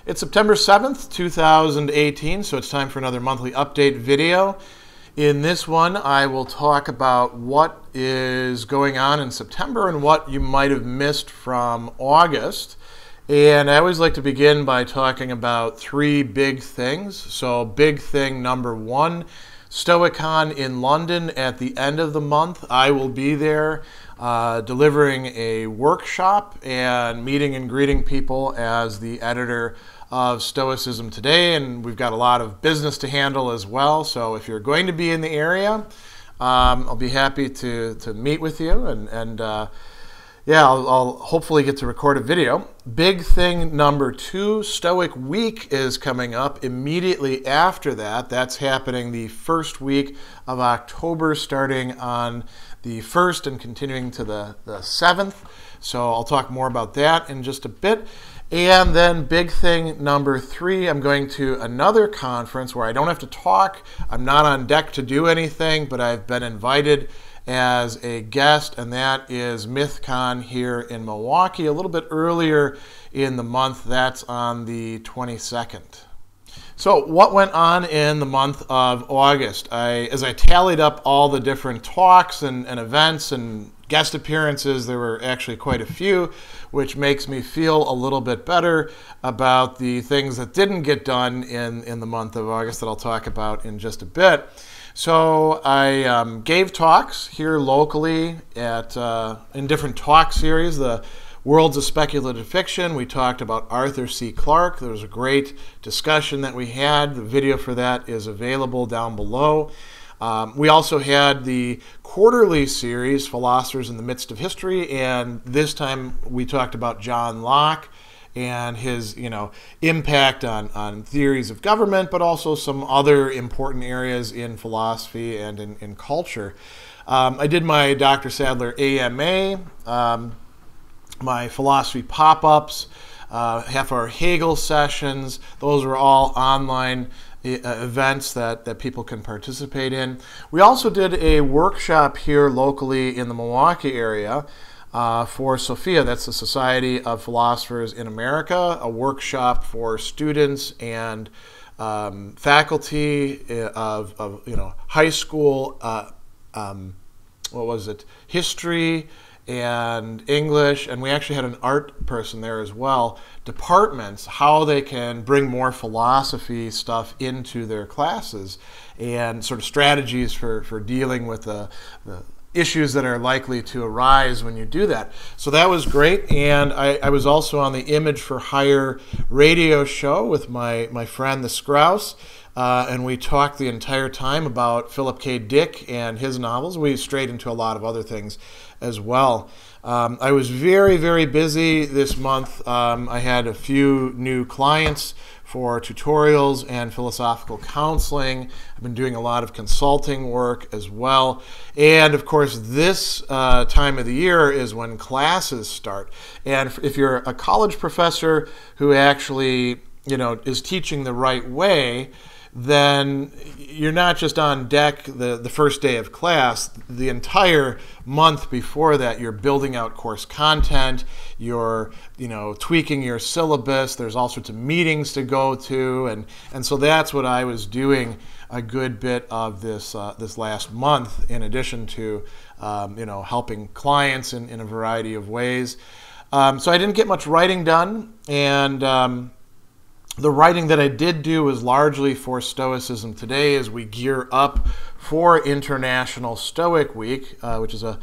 It's September 7th, 2018, so it's time for another monthly update video. In this one, I will talk about what is going on in September and what you might have missed from August. And I always like to begin by talking about three big things. So big thing number one, Stoicon in London at the end of the month. I will be there delivering a workshop and meeting and greeting people as the editor of Stoicism Today, and we've got a lot of business to handle as well. So if you're going to be in the area, I'll be happy to meet with you, and I'll hopefully get to record a video. Big thing number two, Stoic Week is coming up immediately after that. That's happening the first week of October, starting on the 1st and continuing to the 7th. So I'll talk more about that in just a bit. And then big thing number three, I'm going to another conference where I don't have to talk. I'm not on deck to do anything, but I've been invited as a guest, and that is MythCon here in Milwaukee, a little bit earlier in the month. That's on the 22nd. So what went on in the month of August? As I tallied up all the different talks and events and guest appearances, there were actually quite a few, which makes me feel a little bit better about the things that didn't get done in the month of August that I'll talk about in just a bit. So I gave talks here locally in different talk series. The Worlds of Speculative Fiction, we talked about Arthur C. Clarke. There was a great discussion that we had. The video for that is available down below. We also had the quarterly series, Philosophers in the Midst of History, and this time we talked about John Locke and his impact on theories of government, but also some other important areas in philosophy and in culture. I did my Dr. Sadler AMA, my philosophy pop-ups, half-hour Hegel sessions. Those are all online events that people can participate in. We also did a workshop here locally in the Milwaukee area for SOPHIA, that's the Society of Philosophers in America, a workshop for students and faculty of high school, history and English, and we actually had an art person there as well, departments, how they can bring more philosophy stuff into their classes and sort of strategies for dealing with the issues that are likely to arise when you do that. So that was great, and I was also on the Image for Hire radio show with my friend the Scrouse, and we talked the entire time about Philip K. Dick and his novels. We strayed into a lot of other things as well. I was very, very busy this month. I had a few new clients for tutorials and philosophical counseling. I've been doing a lot of consulting work as well. And of course, this time of the year is when classes start. And if you're a college professor who actually is teaching the right way, then you're not just on deck the first day of class. The entire month before that, you're building out course content, you're tweaking your syllabus, there's all sorts of meetings to go to, and so that's what I was doing a good bit of this last month, in addition to helping clients in a variety of ways. So I didn't get much writing done, and the writing that I did do was largely for Stoicism Today as we gear up for International Stoic Week, which is a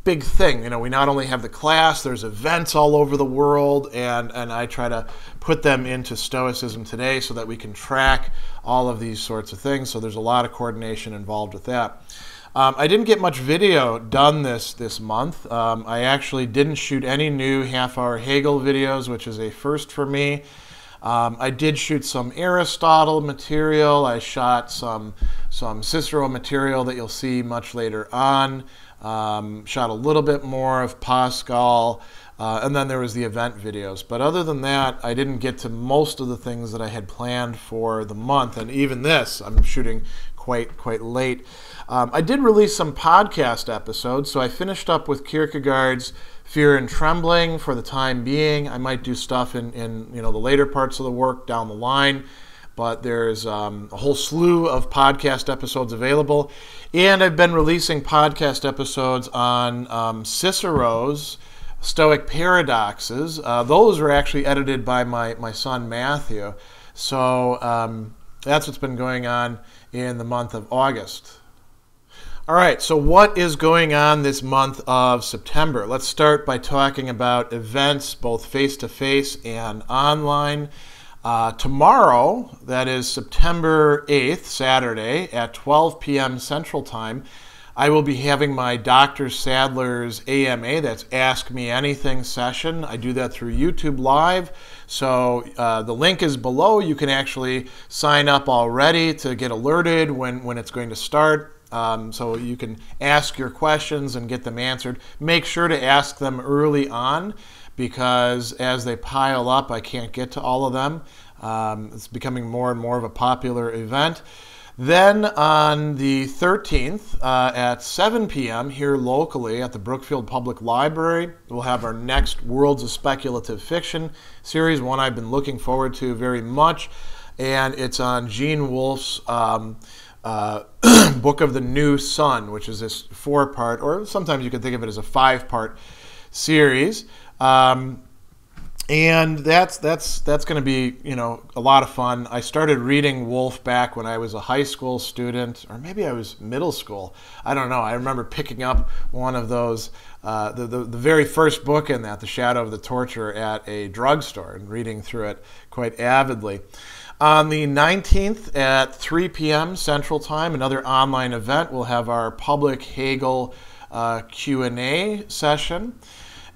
big thing. We not only have the class, there's events all over the world, and I try to put them into Stoicism Today so that we can track all of these sorts of things. So there's a lot of coordination involved with that. I didn't get much video done this month. I actually didn't shoot any new half-hour Hegel videos, which is a first for me. I did shoot some Aristotle material. I shot some Cicero material that you'll see much later on. Shot a little bit more of Pascal, and then there was the event videos. But other than that, I didn't get to most of the things that I had planned for the month. And even this, I'm shooting quite late. I did release some podcast episodes, so I finished up with Kierkegaard's Fear and Trembling for the time being. I might do stuff in the later parts of the work down the line, but there's a whole slew of podcast episodes available. And I've been releasing podcast episodes on Cicero's Stoic paradoxes. Those were actually edited by my son Matthew. So that's what's been going on in the month of August. All right, so what is going on this month of September? Let's start by talking about events, both face-to-face and online. Tomorrow, that is September 8th, Saturday, at 12 p.m. Central Time, I will be having my Dr. Sadler's AMA, that's Ask Me Anything session. I do that through YouTube Live, so the link is below. You can actually sign up already to get alerted when it's going to start. So you can ask your questions and get them answered. Make sure to ask them early on, because as they pile up, I can't get to all of them. It's becoming more and more of a popular event. Then on the 13th at 7 p.m. here locally at the Brookfield Public Library, we'll have our next Worlds of Speculative Fiction series, one I've been looking forward to very much, and it's on Gene Wolfe's Book of the New Sun, which is this 4-part, or sometimes you can think of it as a 5-part series. And that's going to be, a lot of fun. I started reading Wolfe back when I was a high school student, or maybe I was middle school. I don't know. I remember picking up one of those, the very first book in that, The Shadow of the Torturer, at a drugstore and reading through it quite avidly. On the 19th at 3 p.m. Central Time, another online event, we'll have our public Hegel Q&A session.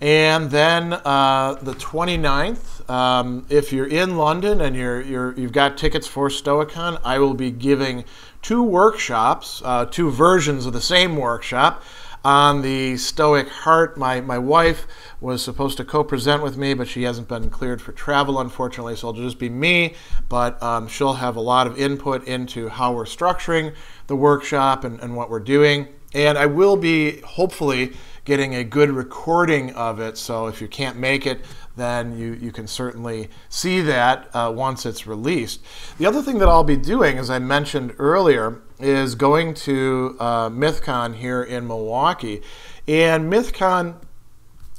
And then the 29th, if you're in London and you've got tickets for Stoicon, I will be giving 2 workshops, 2 versions of the same workshop on the Stoic heart. My wife was supposed to co-present with me, but she hasn't been cleared for travel, unfortunately, so it'll just be me. But she'll have a lot of input into how we're structuring the workshop and what we're doing. And I will be, hopefully, getting a good recording of it, so if you can't make it, then you can certainly see that once it's released. The other thing that I'll be doing, as I mentioned earlier, is going to MythCon here in Milwaukee. And MythCon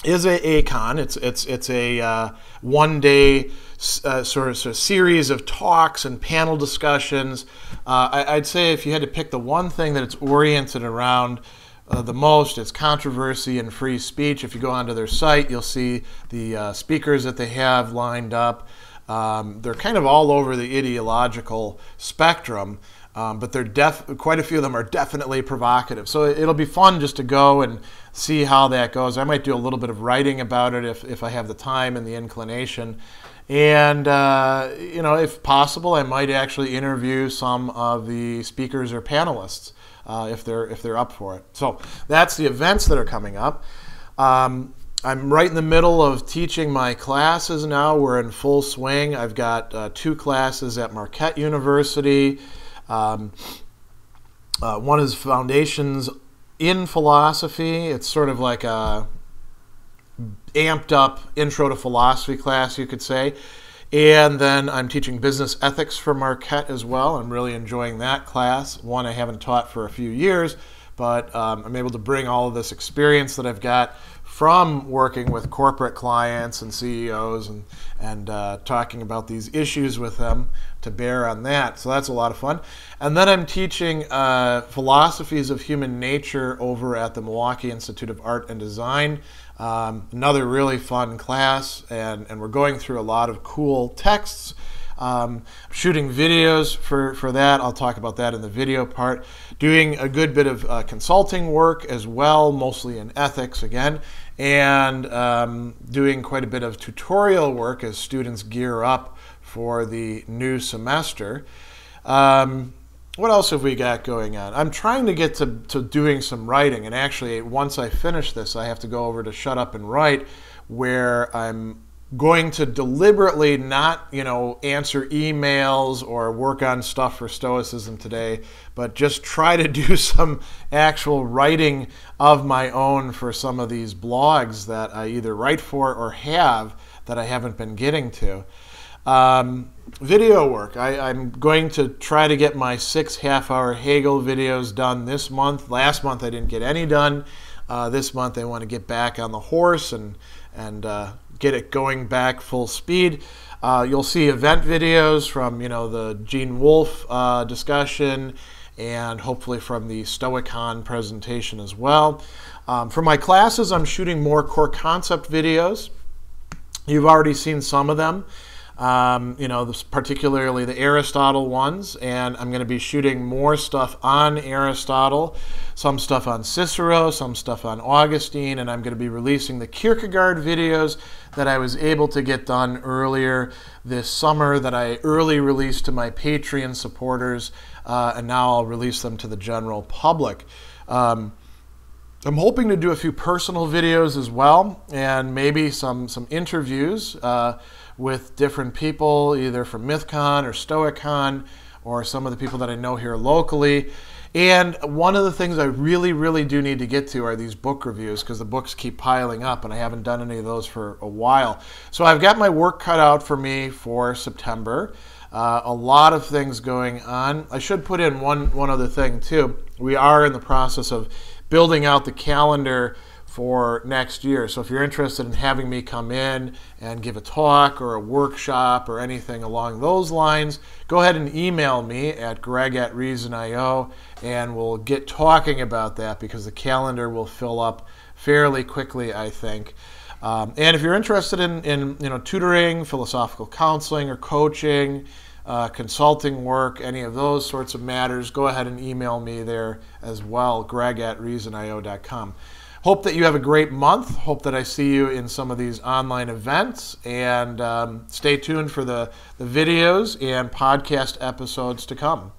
is a con. It's a one-day sort of series of talks and panel discussions. I'd say if you had to pick the one thing that it's oriented around the most, it's controversy and free speech. If you go onto their site, you'll see the speakers that they have lined up. They're kind of all over the ideological spectrum, but quite a few of them are definitely provocative. So it'll be fun just to go and see how that goes. I might do a little bit of writing about it if I have the time and the inclination. And, if possible, I might actually interview some of the speakers or panelists if they're up for it. So that's the events that are coming up. I'm right in the middle of teaching my classes now. We're in full swing. I've got 2 classes at Marquette University. One is Foundations in Philosophy. It's sort of like a amped up intro to philosophy class, you could say. And then I'm teaching business ethics for Marquette as well. I'm really enjoying that class. One I haven't taught for a few years, but I'm able to bring all of this experience that I've got from working with corporate clients and CEOs and talking about these issues with them to bear on that. So that's a lot of fun. And then I'm teaching philosophies of human nature over at the Milwaukee Institute of Art and Design. Another really fun class, and we're going through a lot of cool texts. Shooting videos for that. I'll talk about that in the video part. Doing a good bit of consulting work as well, mostly in ethics again, and doing quite a bit of tutorial work as students gear up for the new semester. What else have we got going on? I'm trying to get to doing some writing, and actually once I finish this, I have to go over to Shut Up and Write, where I'm going to deliberately not, answer emails or work on stuff for Stoicism today, but just try to do some actual writing of my own for some of these blogs that I either write for or have that I haven't been getting to. Video work. I'm going to try to get my 6 half-hour Hegel videos done this month. Last month I didn't get any done. This month I want to get back on the horse and get it going back full speed. You'll see event videos from the Gene Wolfe discussion, and hopefully from the Stoicon presentation as well. For my classes, I'm shooting more core concept videos. You've already seen some of them. Particularly the Aristotle ones, and I'm going to be shooting more stuff on Aristotle, some stuff on Cicero, some stuff on Augustine, and I'm going to be releasing the Kierkegaard videos that I was able to get done earlier this summer that I early released to my Patreon supporters, and now I'll release them to the general public. I'm hoping to do a few personal videos as well, and maybe some interviews with different people, either from MythCon or StoicCon, or some of the people that I know here locally. And one of the things I really, really do need to get to are these book reviews, because the books keep piling up, and I haven't done any of those for a while. So I've got my work cut out for me for September. A lot of things going on. I should put in one other thing too. We are in the process of building out the calendar for next year. So if you're interested in having me come in and give a talk or a workshop or anything along those lines, go ahead and email me at greg@reason.io, and we'll get talking about that, because the calendar will fill up fairly quickly, I think. And if you're interested in tutoring, philosophical counseling, or coaching, consulting work, any of those sorts of matters, go ahead and email me there as well, greg@reasonio.com. Hope that you have a great month. Hope that I see you in some of these online events, and stay tuned for the videos and podcast episodes to come.